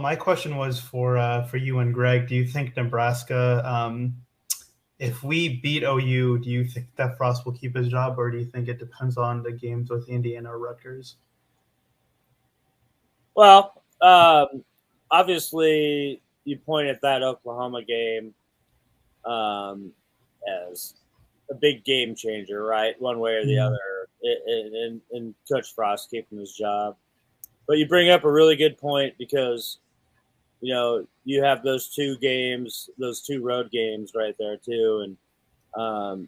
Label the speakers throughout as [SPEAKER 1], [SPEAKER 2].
[SPEAKER 1] my question was for you and Greg. Do you think Nebraska, if we beat OU, do you think that Frost will keep his job, or do you think it depends on the games with Indiana or Rutgers?
[SPEAKER 2] Well, obviously, you point at that Oklahoma game as a big game changer, right? One way or the other, in Coach Frost keeping his job. But you bring up a really good point because, you have those two games, those two road games right there too. And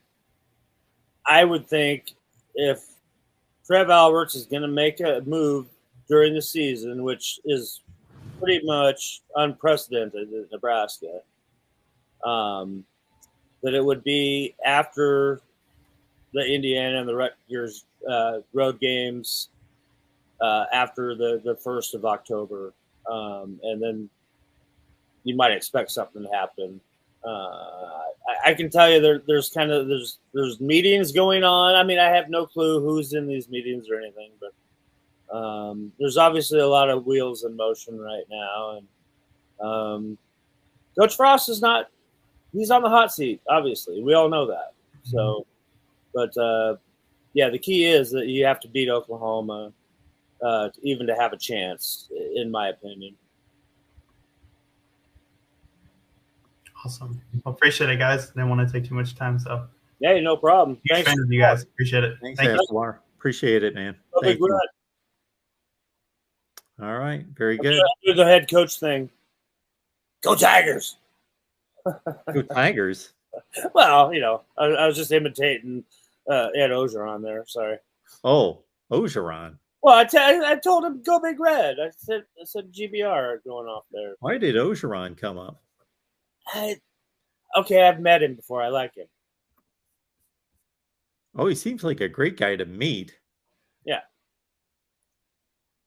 [SPEAKER 2] I would think if Trev Alberts is going to make a move during the season, which is pretty much unprecedented in Nebraska, that it would be after the Indiana and the Rutgers road games after the 1st of October. And then you might expect something to happen. I can tell you there's meetings going on. I mean, I have no clue who's in these meetings or anything, but there's obviously a lot of wheels in motion right now. And Coach Frost is not – he's on the hot seat, obviously. We all know that. So, but, the key is that you have to beat Oklahoma even to have a chance, in my opinion.
[SPEAKER 1] Awesome. Well, appreciate it, guys. Didn't want to take too much time, so.
[SPEAKER 2] Yeah, no problem.
[SPEAKER 1] Thanks for you guys. Appreciate it.
[SPEAKER 3] Thanks, Escobar. Appreciate it, man.
[SPEAKER 2] Thank you.
[SPEAKER 3] All right. Very good.
[SPEAKER 2] Do the head coach thing. Go Tigers.
[SPEAKER 3] Go Tigers.
[SPEAKER 2] Well, I was just imitating Ed Ogeron there. Sorry.
[SPEAKER 3] Oh, Ogeron.
[SPEAKER 2] Well, I told him go Big Red. I said GBR going off there.
[SPEAKER 3] Why did Ogeron come up?
[SPEAKER 2] I've met him before. I like him.
[SPEAKER 3] Oh, he seems like a great guy to meet.
[SPEAKER 2] Yeah.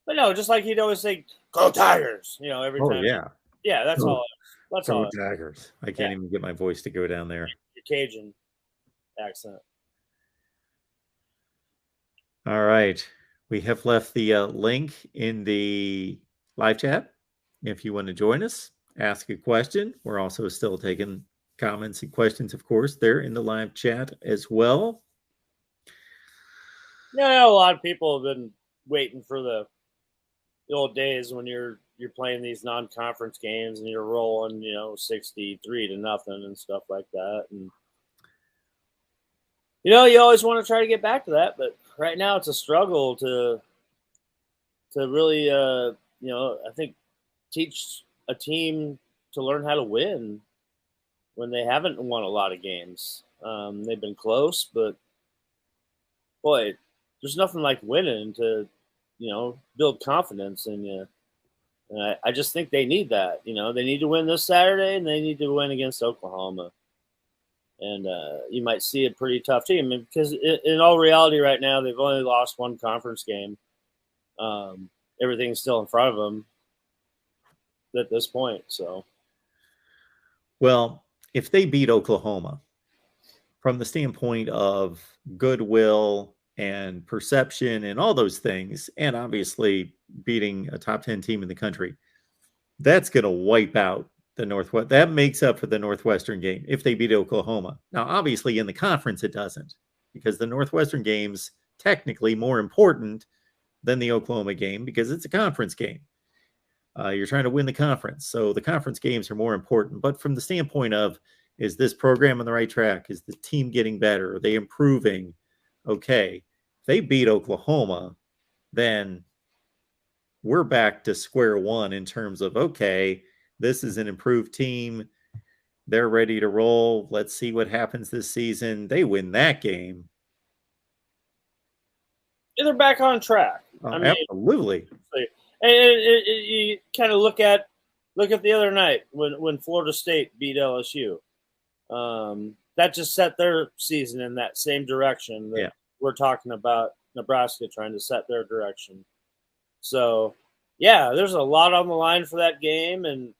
[SPEAKER 2] But no, just like he'd always say, go Tigers, every time.
[SPEAKER 3] Oh, yeah.
[SPEAKER 2] Yeah, that's all. That's
[SPEAKER 3] go
[SPEAKER 2] all.
[SPEAKER 3] Tigers. I can't even get my voice to go down there.
[SPEAKER 2] Your Cajun accent.
[SPEAKER 3] All right. We have left the link in the live chat. If you want to join us, ask a question. We're also still taking comments and questions, of course, there in the live chat as well.
[SPEAKER 2] Yeah, a lot of people have been waiting for the old days when you're playing these non-conference games and you're rolling, 63-0 and stuff like that. And you always want to try to get back to that, but right now it's a struggle to really, I think teach a team to learn how to win when they haven't won a lot of games. They've been close, but boy, there's nothing like winning to, build confidence in you. And I just think they need that. They need to win this Saturday and they need to win against Oklahoma. And you might see a pretty tough team because in all reality right now, they've only lost one conference game. Everything's still in front of them at this point. So,
[SPEAKER 3] well, if they beat Oklahoma from the standpoint of goodwill and perception and all those things, and obviously beating a top 10 team in the country, that's going to wipe out the Northwest. That makes up for the Northwestern game if they beat Oklahoma. Now, obviously in the conference, it doesn't, because the Northwestern game's technically more important than the Oklahoma game because it's a conference game. You're trying to win the conference. So the conference games are more important. But from the standpoint of, is this program on the right track? Is the team getting better? Are they improving? Okay. If they beat Oklahoma, then we're back to square one in terms of, okay, this is an improved team. They're ready to roll. Let's see what happens this season. They win that game.
[SPEAKER 2] They're back on track.
[SPEAKER 3] Absolutely.
[SPEAKER 2] And you kind of look at the other night when Florida State beat LSU. That just set their season in that same direction that we're talking about Nebraska trying to set their direction. So, yeah, there's a lot on the line for that game. And,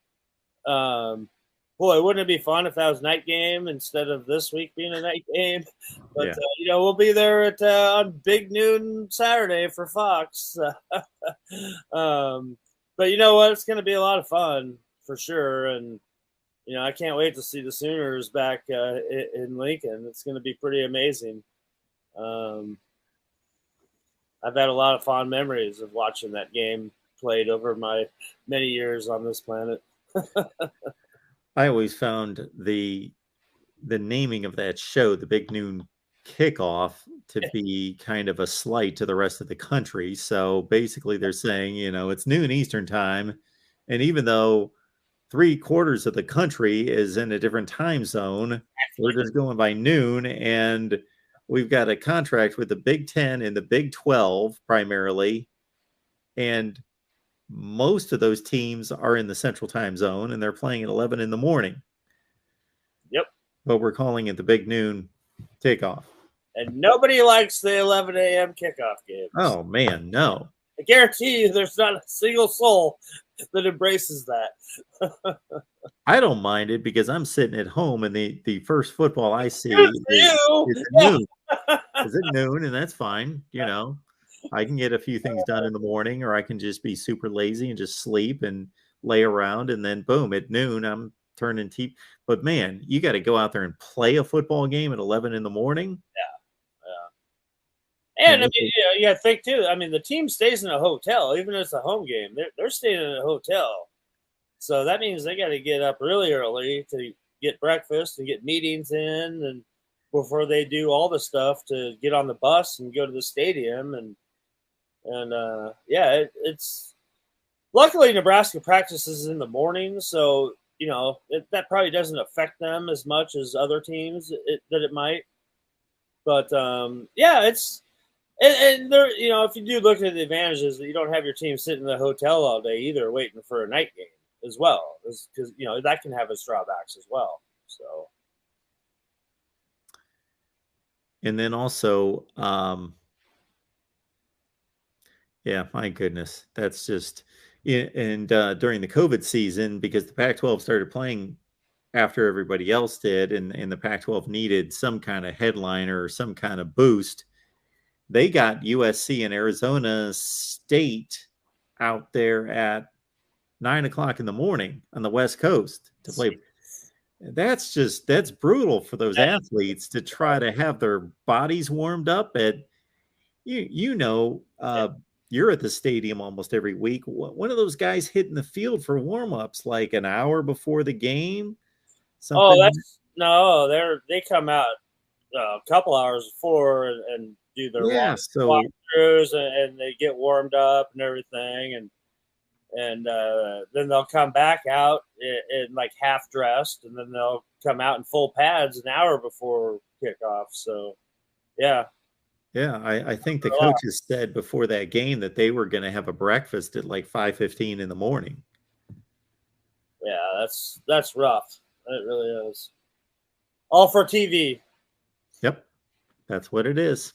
[SPEAKER 2] boy, wouldn't it be fun if that was a night game instead of this week being a night game? But, we'll be there on Big Noon Saturday for Fox. But, But you know what? It's going to be a lot of fun for sure. And, I can't wait to see the Sooners back in Lincoln. It's going to be pretty amazing. I've had a lot of fond memories of watching that game played over my many years on this planet.
[SPEAKER 3] I always found the naming of that show, the Big Noon Kickoff, to be kind of a slight to the rest of the country. So basically they're saying, it's noon Eastern time. And even though 3/4 of the country is in a different time zone, we're just going by noon. And we've got a contract with the Big 10 and the Big 12 primarily. And most of those teams are in the central time zone and they're playing at 11 in the morning.
[SPEAKER 2] Yep.
[SPEAKER 3] But we're calling it the Big Noon Kickoff.
[SPEAKER 2] And nobody likes the 11 a.m. kickoff games.
[SPEAKER 3] Oh, man, no.
[SPEAKER 2] I guarantee you there's not a single soul that embraces that.
[SPEAKER 3] I don't mind it because I'm sitting at home and the first football I see
[SPEAKER 2] is
[SPEAKER 3] at noon. Is at noon, and that's fine. I can get a few things done in the morning, or I can just be super lazy and just sleep and lay around, and then boom, at noon, I'm turning TV. But man, you got to go out there and play a football game at 11 in the morning.
[SPEAKER 2] Yeah. And I mean, you got to think too. I mean, the team stays in a hotel, even if it's a home game. They're staying in a hotel, so that means they got to get up really early to get breakfast and get meetings in, and before they do all the stuff to get on the bus and go to the stadium, and it's luckily Nebraska practices in the morning, so that probably doesn't affect them as much as other teams that it might. But it's. And there, if you do look at the advantages, that you don't have your team sitting in the hotel all day either, waiting for a night game as well, because that can have its drawbacks as well. So,
[SPEAKER 3] and then also, my goodness, that's just. And during the COVID season, because the Pac-12 started playing after everybody else did, and the Pac-12 needed some kind of headliner or some kind of boost. They got USC and Arizona State out there at 9:00 in the morning on the West Coast to play. That's brutal for those athletes to try to have their bodies warmed up at, you're at the stadium almost every week. One of those guys hitting the field for warm-ups like an hour before the game.
[SPEAKER 2] Something. They come out a couple hours before and do their walkthroughs and they get warmed up and everything, and then they'll come back out in like half dressed, and then they'll come out in full pads an hour before kickoff. So, yeah.
[SPEAKER 3] Yeah, I think the coaches said before that game that they were going to have a breakfast at like 5:15 in the morning.
[SPEAKER 2] Yeah, that's rough. It really is. All for TV.
[SPEAKER 3] Yep, that's what it is.